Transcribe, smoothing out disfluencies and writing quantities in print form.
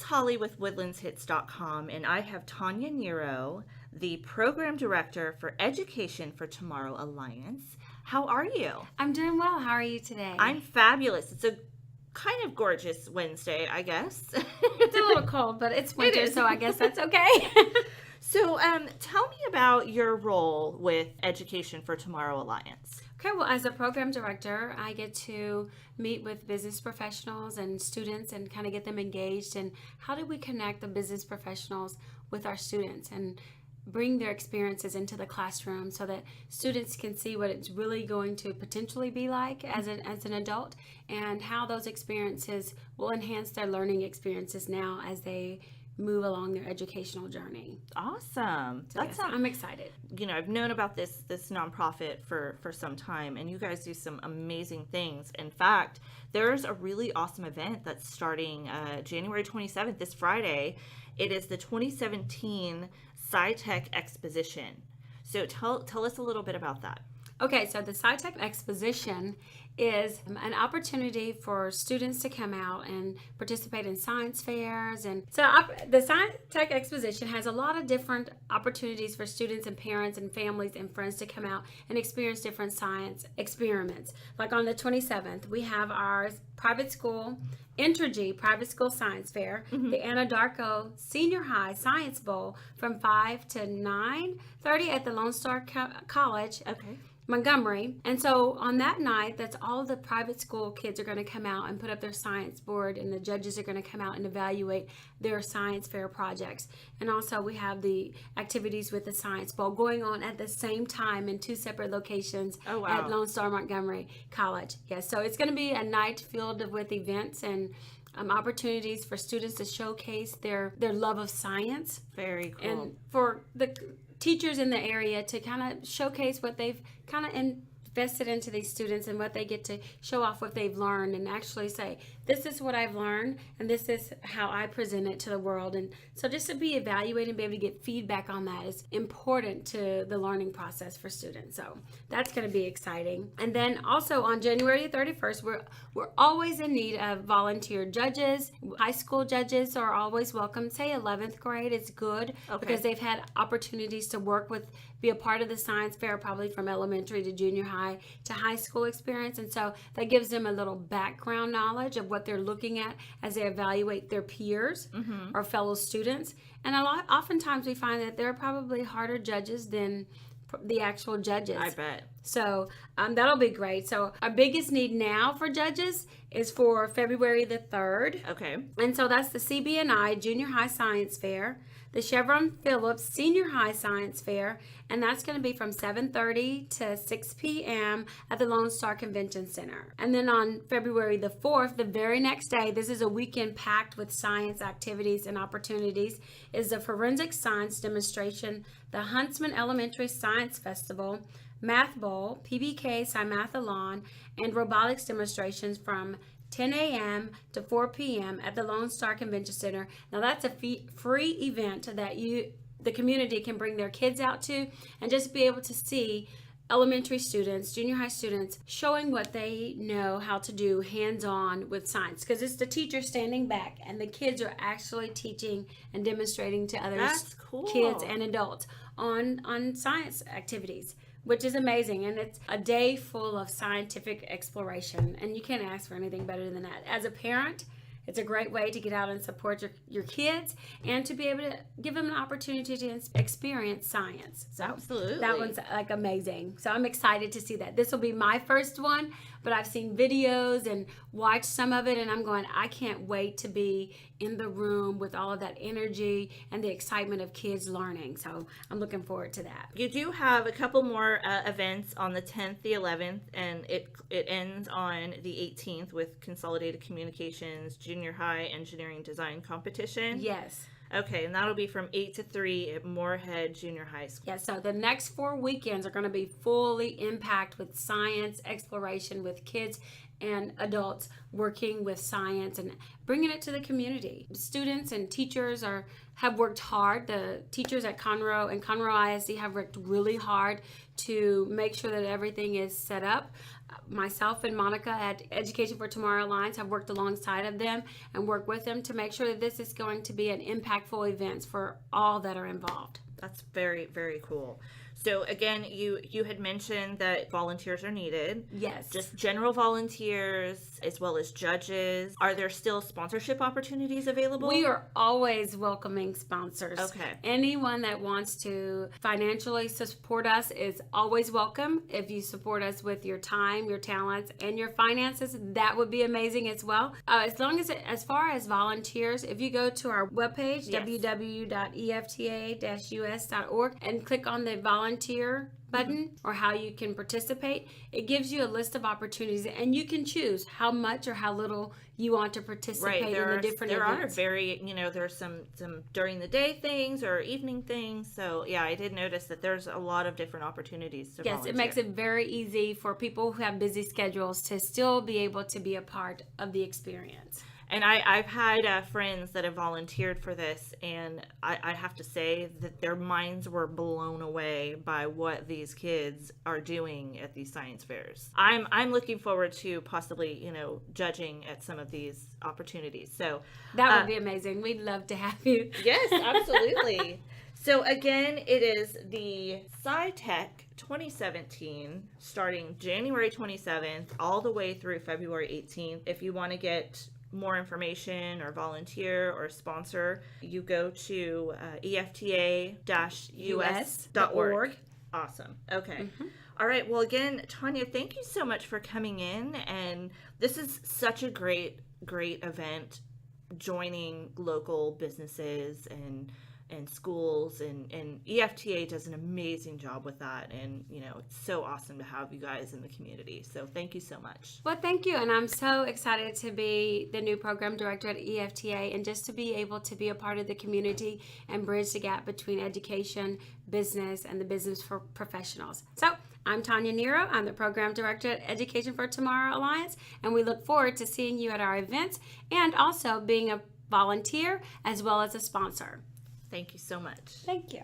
is Holly with woodlandshits.com, and I have Tanya Nero, the Program Director for Education for Tomorrow Alliance. How are you? I'm doing well. How are you today? I'm fabulous. It's a kind of gorgeous Wednesday, I guess. It's a little cold, but it's winter, so I guess that's okay. So, tell me about your role with Education for Tomorrow Alliance. Okay, well, as a program director, I get to meet with business professionals and students and kind of get them engaged in how do we connect the business professionals with our students and bring their experiences into the classroom so that students can see what it's really going to potentially be like as an adult, and how those experiences will enhance their learning experiences now as they move along their educational journey. Awesome. So yes, I'm excited. You know, I've known about this nonprofit for some time, and you guys do some amazing things. In fact, there's a really awesome event that's starting January 27th, this Friday. It is the 2017 SciTech Exposition. So tell us a little bit about that. Okay, so the SciTech Exposition is an opportunity for students to come out and participate in science fairs. And so the SciTech Exposition has a lot of different opportunities for students and parents and families and friends to come out and experience different science experiments. Like on the 27th, we have our private school, Entergy Private School Science Fair, the Anadarko Senior High Science Bowl from 5 to 9:30 at the Lone Star College. Okay. Montgomery. And so on that night, that's all the private school kids are going to come out and put up their science board, and the judges are going to come out and evaluate their science fair projects. And also we have the activities with the Science Bowl going on at the same time in two separate locations at Lone Star Montgomery College. Yes, so it's going to be a night filled with events and opportunities for students to showcase their love of science. Very cool. And for the teachers in the area to kind of showcase what they've kind of invested into these students and what they get to show off what they've learned and actually say, this is what I've learned and this is how I present it to the world. And so just to be evaluated and be able to get feedback on that is important to the learning process for students. So that's going to be exciting. And then also on January 31st, we're always in need of volunteer judges. High school judges are always welcome. Say 11th grade is good because they've had opportunities to work with, be a part of the science fair, probably from elementary to junior high to high school experience. And so that gives them a little background knowledge of what they're looking at as they evaluate their peers or fellow students. And oftentimes we find that they're probably harder judges than the actual judges. I bet. So that'll be great. So our biggest need now for judges is for February the 3rd. Okay. And so that's the CB&I Junior High Science Fair, the Chevron Phillips Senior High Science Fair, and that's going to be from 7:30 to 6 p.m. at the Lone Star Convention Center. And then on February the 4th, the very next day, this is a weekend packed with science activities and opportunities, is the Forensic Science Demonstration, the Huntsman Elementary Science Festival, Math Bowl, PBK Scimathlon, and robotics demonstrations from 10 a.m. to 4 p.m. at the Lone Star Convention Center. Now that's a free event that the community can bring their kids out to and just be able to see elementary students, junior high students, showing what they know how to do hands-on with science. Because it's the teacher standing back and the kids are actually teaching and demonstrating to others, kids and adults on science activities, which is amazing. And it's a day full of scientific exploration, and you can't ask for anything better than that. As a parent, it's a great way to get out and support your kids and to be able to give them an opportunity to experience science. So absolutely, that one's like amazing. So I'm excited to see that. This will be my first one, but I've seen videos and watched some of it, and I'm going, I can't wait to be in the room with all of that energy and the excitement of kids learning. So I'm looking forward to that. You do have a couple more events on the 10th, the 11th, and it ends on the 18th with Consolidated Communications Junior High Engineering Design Competition. Yes. Okay, and that'll be from 8 to 3 at Moorhead Junior High School. Yeah, so the next 4 weekends are going to be fully impacted with science exploration with kids and adults working with science and bringing it to the community. Students and teachers have worked hard. The teachers at Conroe and Conroe ISD have worked really hard to make sure that everything is set up myself and Monica at Education for Tomorrow Alliance have worked alongside of them and worked with them to make sure that this is going to be an impactful event for all that are involved. That's very, very cool. So again, you had mentioned that volunteers are needed. Yes. Just general volunteers as well as judges. Are there still sponsorship opportunities available? We are always welcoming sponsors. Okay. Anyone that wants to financially support us is always welcome. If you support us with your time, your talents, and your finances, that would be amazing as well. As far as volunteers, if you go to our webpage, Yes. www.efta-us.org, and click on the volunteer button or how you can participate, it gives you a list of opportunities, and you can choose how much or how little you want to participate in the different events. There's some during the day things or evening things. So yeah, I did notice that there's a lot of different opportunities to Yes, volunteer. it makes it very easy for people who have busy schedules to still be able to be a part of the experience. And I've had friends that have volunteered for this, and I have to say that their minds were blown away by what these kids are doing at these science fairs. I'm looking forward to possibly, judging at some of these opportunities. So That would be amazing. We'd love to have you. yes, absolutely. So again, it is the SciTech 2017, starting January 27th all the way through February 18th. If you want to get more information or volunteer or sponsor, you go to efta-us.org. Awesome. Okay. All right. Well, again, Tanya, thank you so much for coming in. And this is such a great event, joining local businesses and schools, and EFTA does an amazing job with that, and it's so awesome to have you guys in the community. So thank you so much. Well, thank you, and I'm so excited to be the new program director at EFTA, and just to be able to be a part of the community and bridge the gap between education, business, and the business for professionals. So I'm Tanya Nero. I'm the program director at Education for Tomorrow Alliance, and we look forward to seeing you at our events and also being a volunteer as well as a sponsor. Thank you so much. Thank you.